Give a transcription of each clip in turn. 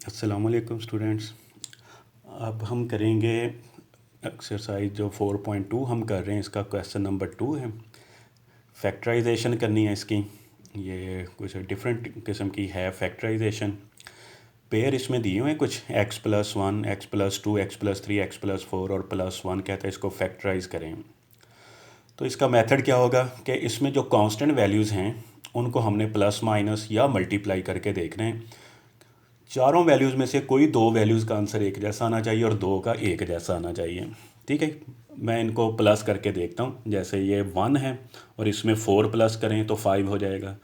अस्सलाम वालेकुम स्टूडेंट्स। अब हम करेंगे एक्सरसाइज जो 4.2 हम कर रहे हैं, इसका क्वेश्चन नंबर 2 है। फैक्टराइजेशन करनी है इसकी। ये कुछ डिफरेंट किस्म की है फैक्टराइजेशन। पेयर इसमें दिए हुए हैं कुछ x+1, x+2, x+3, x+4 और +1 कहते हैं इसको फैक्टराइज करें। तो इसका मेथड क्या होगा कि इसमें जो कांस्टेंट वैल्यूज़ हैं उनको हमने प्लस माइनस या मल्टीप्लाई करके देखना है। चारों वैल्यूज़ में से कोई दो वैल्यूज़ का आंसर एक जैसा आना चाहिए और दो का एक जैसा आना चाहिए। ठीक है, मैं इनको प्लस करके देखता हूँ। जैसे ये 1 है और इसमें 4 प्लस करें तो 5 हो जाएगा,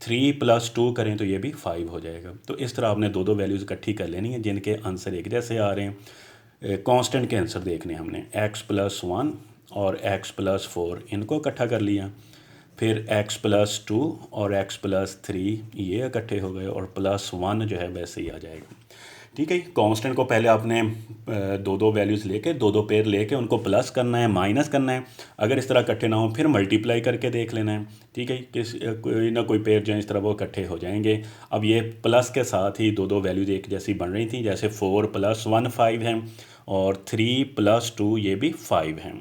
3+2 करें तो ये भी 5 हो जाएगा। तो इस तरह आपने दो दो वैल्यूज़ इकट्ठी कर लेनी है जिनके आंसर एक जैसे आ रहे हैं। कांस्टेंट के आंसर देखने हमने x+1 और x+4 इनको इकट्ठा कर लिया, फिर x+2 और x+3 ये इकट्ठे हो गए और +1 जो है वैसे ही आ जाएगा। ठीक है, कांस्टेंट को पहले आपने दो दो वैल्यूज़ लेके दो दो पेयर लेके उनको प्लस करना है, माइनस करना है। अगर इस तरह इकट्ठे ना हो फिर मल्टीप्लाई करके देख लेना है। ठीक है, कोई ना कोई पेयर जो है इस तरह वो इकट्ठे हो जाएंगे। अब ये प्लस के साथ ही दो दो वैल्यूज़ एक जैसी बन रही थी, जैसे 4+1 5 है और 3+2 ये भी 5 हैं।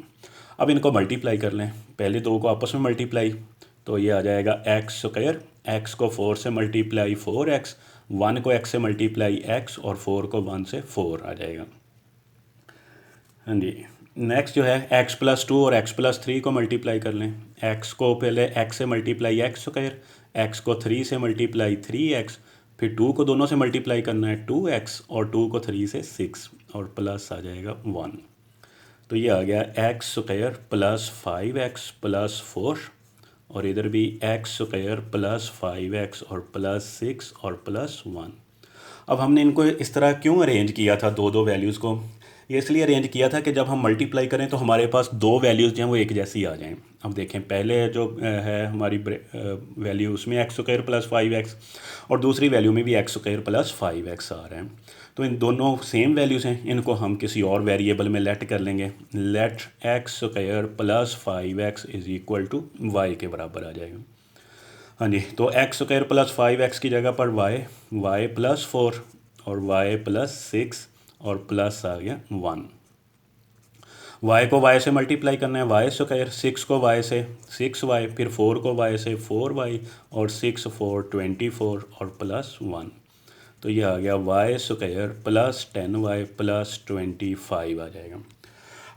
अब इनको मल्टीप्लाई कर लें, पहले दो को आपस में मल्टीप्लाई, तो ये आ जाएगा x²। x को 4 से मल्टीप्लाई 4x, 1 को x से मल्टीप्लाई x और 4 को 1 से 4 आ जाएगा। हाँ जी, नेक्स्ट जो है x+2 और x+3 को मल्टीप्लाई कर लें। x को पहले x से मल्टीप्लाई x², x को 3 से मल्टीप्लाई 3x, फिर 2 को दोनों से मल्टीप्लाई करना है 2x और 2 को 3 से 6 और प्लस आ जाएगा 1। तो ये आ गया x² प्लस 5x प्लस 4 और इधर भी x² प्लस 5x और प्लस 6 और प्लस 1। अब हमने इनको इस तरह क्यों अरेंज किया था दो दो वैल्यूज़ को? ये इसलिए अरेंज किया था कि जब हम मल्टीप्लाई करें तो हमारे पास दो वैल्यूज़ जो हैं वो एक जैसी आ जाएं। अब देखें, पहले जो है हमारी वैल्यू उसमें x² प्लस 5x और दूसरी वैल्यू में भी x² प्लस 5x आ रहा है। तो इन दोनों सेम वैल्यूज़ हैं, इनको हम किसी और वेरिएबल में लेट कर लेंगे। Let x² plus 5x is equal to y के बराबर आ जाएगा। हाँ जी, तो x² प्लस 5x की जगह पर y प्लस 4 और y प्लस 6 और प्लस आ गया 1। y को y से मल्टीप्लाई करना है, y², 6 को y से 6y, फिर 4 को y से 4y और 6 4 24 और प्लस 1। तो ये आ गया y² प्लस 10y प्लस 25 आ जाएगा।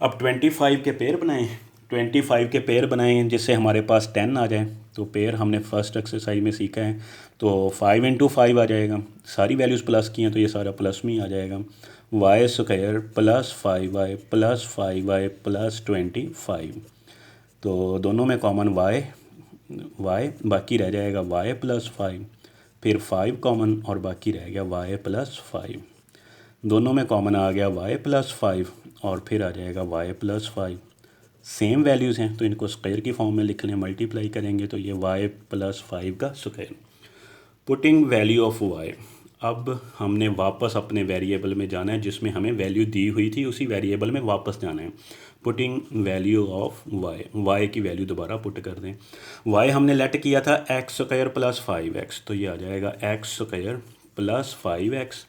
अब 25 के पेयर बनाएं, 25 के पेयर बनाएं जिससे हमारे पास 10 आ जाए। तो पेयर हमने फर्स्ट एक्सरसाइज में सीखा है, तो 5 × 5 आ जाएगा। सारी वैल्यूज़ प्लस की हैं तो ये सारा प्लस में ही आ जाएगा। y² plus 5y plus 5y plus 25। तो दोनों में कॉमन y बाकी रह जाएगा y प्लस 5, फिर 5 कॉमन और बाकी रह गया y प्लस 5। दोनों में कॉमन आ गया y प्लस 5 और फिर आ जाएगा y प्लस 5। सेम वैल्यूज़ हैं तो इनको स्क्वायर की फॉर्म में लिख लें, मल्टीप्लाई करेंगे तो ये y प्लस 5 का square. Putting value of y। अब हमने वापस अपने वेरिएबल में जाना है जिसमें हमें वैल्यू दी हुई थी, उसी वेरिएबल में वापस जाना है। पुटिंग वैल्यू ऑफ y की वैल्यू दोबारा पुट कर दें। y हमने लेट किया था x² प्लस 5x, तो ये आ जाएगा x² प्लस 5x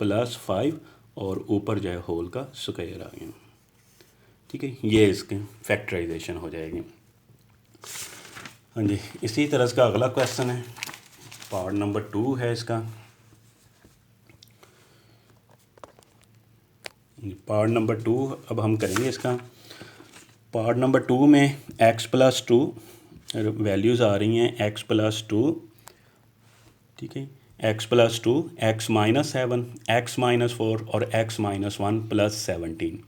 प्लस 5 और ऊपर जो है होल का स्क्वायर आ गया। ठीक है, ये इसके फैक्टराइजेशन हो जाएगी। हाँ जी, इसी तरह का अगला क्वेश्चन है, पार्ट नंबर 2 है इसका। पार्ट नंबर 2 अब हम करेंगे इसका। पार्ट नंबर 2 में x+2 वैल्यूज़ आ रही हैं, x+2, ठीक है, x+2, x-7, x-4 और x-1 प्लस 17।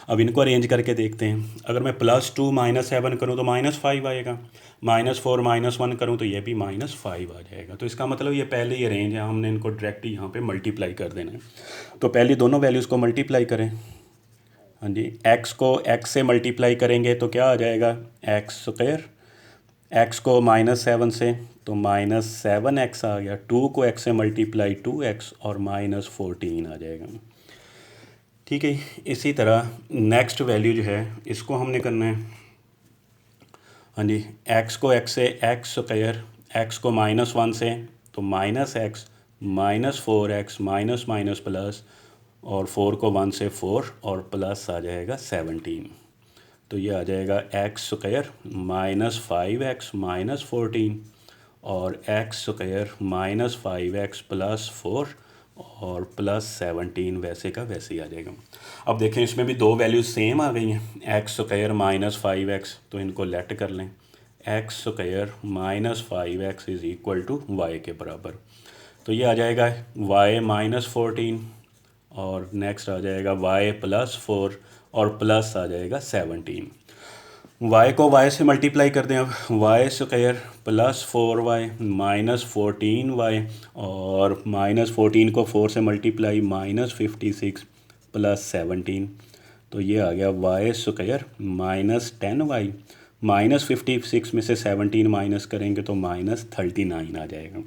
अब इनको अरेंज करके देखते हैं। अगर मैं +2 -7 करूँ तो -5 आएगा, -4 -1 करूँ तो ये भी -5 आ जाएगा। तो इसका मतलब ये पहले ही अरेंज है, हमने इनको डायरेक्ट यहाँ पे मल्टीप्लाई कर देना है। तो पहले दोनों वैल्यूज़ को मल्टीप्लाई करें। हाँ जी, x को x से मल्टीप्लाई करेंगे तो क्या आ जाएगा, x²। x को -7 से तो -7x आ गया। 2 को x से मल्टीप्लाई 2x और -14 आ जाएगा। ठीक है, इसी तरह नेक्स्ट वैल्यू जो है इसको हमने करना है। हाँ जी, x को x से x², x को -1 से तो -x, -4x minus minus plus, और 4 को 1 से 4 और प्लस आ जाएगा 17। तो ये आ जाएगा एक्स स्क्वायर -5x माइनस 14 और एक्स स्क्वायर -5x प्लस 4 और प्लस 17 वैसे का वैसे ही आ जाएगा। अब देखें इसमें भी दो वैल्यूज सेम आ गई हैं, एक्स स्क्वायर -5x, तो इनको लेट कर लें। X square -5x is equal to y के बराबर, तो ये आ जाएगा y -14 और नेक्स्ट आ जाएगा y +4 और प्लस आ जाएगा 17। y को y से मल्टीप्लाई कर दें, अब वाई स्क्वायर +4y -14y और -14 को 4 से मल्टीप्लाई -56 प्लस 17, तो ये आ गया y स्क्वायर -10y, -56 में से 17 माइनस करेंगे तो -39 आ जाएगा।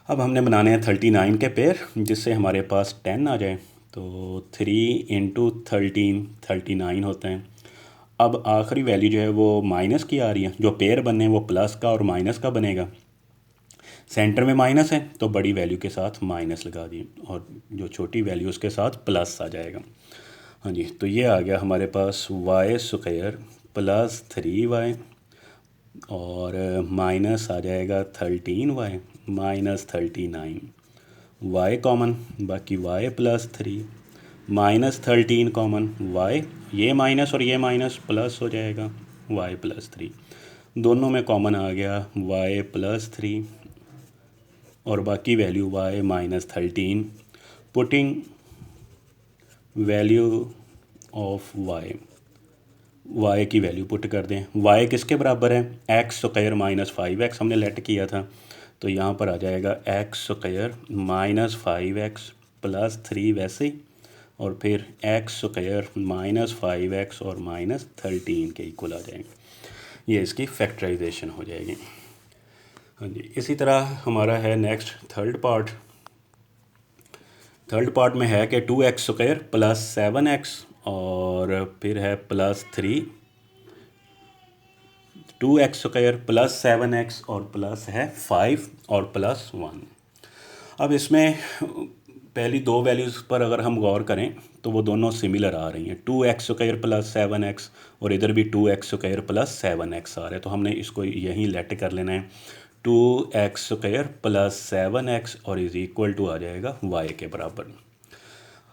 अब हमने बनाने हैं 39 के पेयर, जिससे हमारे पास 10 आ जाए, तो 3 × 13 39 होते हैं। अब आखिरी वैल्यू जो है वो माइनस की आ रही है, जो पेयर बने हैं वो प्लस का और माइनस का बनेगा। सेंटर में माइनस है तो बड़ी वैल्यू के साथ माइनस लगा दी और जो छोटी वैल्यू उसके साथ प्लस आ जाएगा। हाँ जी, तो ये आ गया हमारे पास y स्क्वायर +3y और माइनस आ जाएगा 13y -39, y कॉमन, बाकी y +3 -13 कॉमन, y ये माइनस और ये माइनस प्लस हो जाएगा y +3, दोनों में कॉमन आ गया y +3 और बाकी value y -13। Putting value of y की वैल्यू पुट कर दें। y किसके बराबर है, एक्स स्क्वायर -5x हमने लेट किया था, तो यहाँ पर आ जाएगा एक्स स्क्वायर -5x +3 वैसे ही, और फिर एक्स स्क्वायर -5x और -13 के इक्वल आ जाएंगे। ये इसकी फैक्टराइजेशन हो जाएगी। हाँ जी, इसी तरह हमारा है next third part. Third part में है कि 2x स्क्वायर +7x और फिर है +3, 2x स्क्वायर +7x और प्लस है 5 और +1। अब इसमें पहली दो वैल्यूज़ पर अगर हम गौर करें तो वो दोनों सिमिलर आ रही हैं, 2x स्क्वायर +7x और इधर भी 2x स्क्वायर +7x आ रहा है, तो हमने इसको यहीं लेट कर लेना है, 2x स्क्वायर +7x और इज़ इक्वल टू आ जाएगा y के बराबर।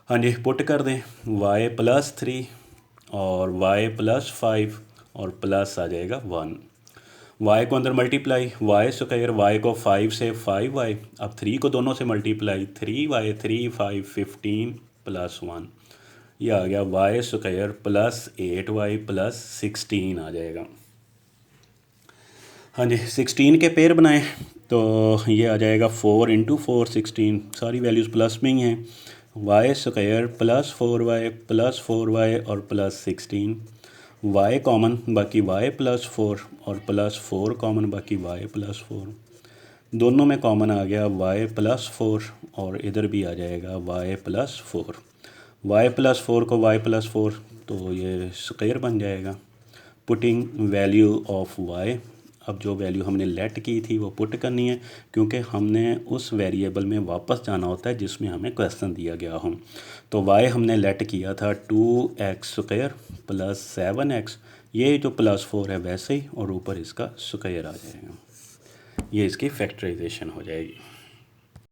हाँ जी, पुट कर दें, y +3 और y +5 और प्लस आ जाएगा 1, y को अंदर मल्टीप्लाई, y स्क्वायर, y को 5 से 5y, अब 3 को दोनों से मल्टीप्लाई, 3y 3 5 15 +1, ये आ गया y स्क्वायर +8y +16 आ जाएगा। हाँ जी, 16 के पेयर बनाएं तो ये आ जाएगा 4 × 4 16, सारी वैल्यूज़ प्लस में ही हैं, y स्क्वायर +4y और +16, y कॉमन, बाकी y +4 और +4 कॉमन, बाकी y +4, दोनों में कॉमन आ गया y +4 और इधर भी आ जाएगा y +4, y +4 को y +4 तो ये स्क्वायर बन जाएगा। पुटिंग वैल्यू ऑफ y, अब जो वैल्यू हमने लेट की थी वो पुट करनी है, क्योंकि हमने उस वेरिएबल में वापस जाना होता है जिसमें हमें क्वेश्चन दिया गया हो। तो y हमने लेट किया था 2x स्क्वायर +7x, ये जो +4 है वैसे ही, और ऊपर इसका स्क्वायर आ जाएगा। ये इसकी फैक्टराइजेशन हो जाएगी।